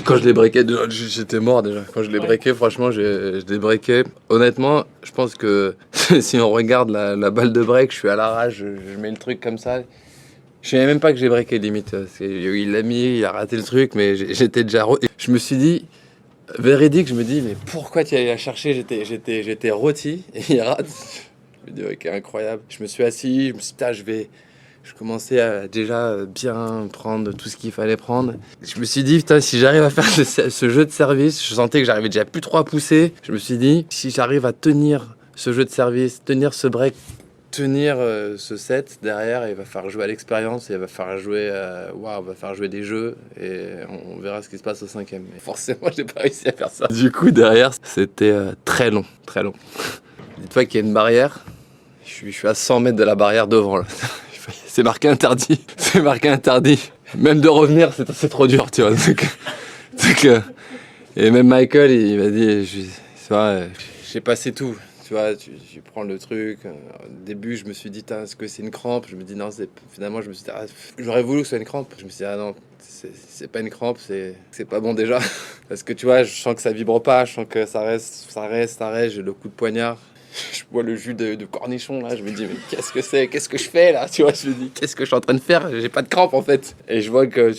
Quand je l'ai breaké, j'étais mort déjà. Quand je l'ai breaké, franchement, je l'ai breaké. Honnêtement, je pense que si on regarde la balle de break, je suis à l'arrache, je mets le truc comme ça. Je savais même pas que j'ai breaké limite. Il l'a mis, il a raté le truc, mais j'étais déjà. Je me suis dit, véridique, je me dis, mais pourquoi tu allé la chercher? J'étais rôti et il rate. Je me dis, ok, incroyable. Je me suis assis, je me suis dit, putain, je commençais à déjà bien prendre tout ce qu'il fallait prendre. Je me suis dit, putain, si j'arrive à faire ce jeu de service, je sentais que j'arrivais déjà plus trop à pousser. Je me suis dit, si j'arrive à tenir ce jeu de service, tenir ce break, tenir ce set derrière, il va falloir jouer à l'expérience, il va falloir jouer, waouh, va falloir jouer des jeux et on verra ce qui se passe au cinquième. Mais forcément, j'ai pas réussi à faire ça. Du coup, derrière, c'était très long, très long. Dis-toi qu'il y a une barrière. Je suis à 100 mètres de la barrière devant là. C'est marqué interdit. C'est marqué interdit. Même de revenir, c'est trop dur, tu vois. Et même Michael, il m'a dit, c'est vrai, j'ai passé tout. Tu vois, tu prends le truc. Au début, je me suis dit, est-ce que c'est une crampe? Je me dis, non, finalement, je me suis dit, j'aurais voulu que ce soit une crampe. Je me suis dit, ah non, c'est pas une crampe, c'est pas bon déjà. Parce que tu vois, je sens que ça vibre pas, je sens que ça reste. J'ai le coup de poignard. Je bois le jus de cornichon là, je me dis mais qu'est-ce que je fais là, tu vois, je me dis qu'est-ce que je suis en train de faire, j'ai pas de crampe en fait. Et je vois que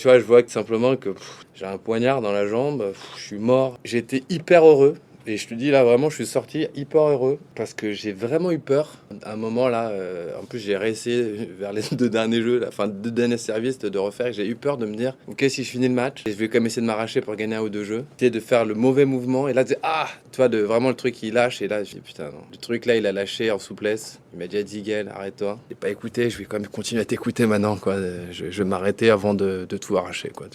simplement que j'ai un poignard dans la jambe, je suis mort. J'étais hyper heureux. Et je te dis là vraiment je suis sorti hyper heureux parce que j'ai vraiment eu peur. À un moment là, en plus j'ai réessayé vers les deux derniers jeux, deux derniers services de refaire. J'ai eu peur de me dire ok si je finis le match, je vais quand même essayer de m'arracher pour gagner un ou deux jeux. Essayer de faire le mauvais mouvement et là tu vois de vraiment le truc il lâche et là j'ai dit putain non. Le truc là il a lâché en souplesse. Il m'a déjà dit Gaël arrête-toi. J'ai pas écouté, je vais quand même continuer à t'écouter maintenant quoi. Je vais m'arrêter avant de tout arracher quoi.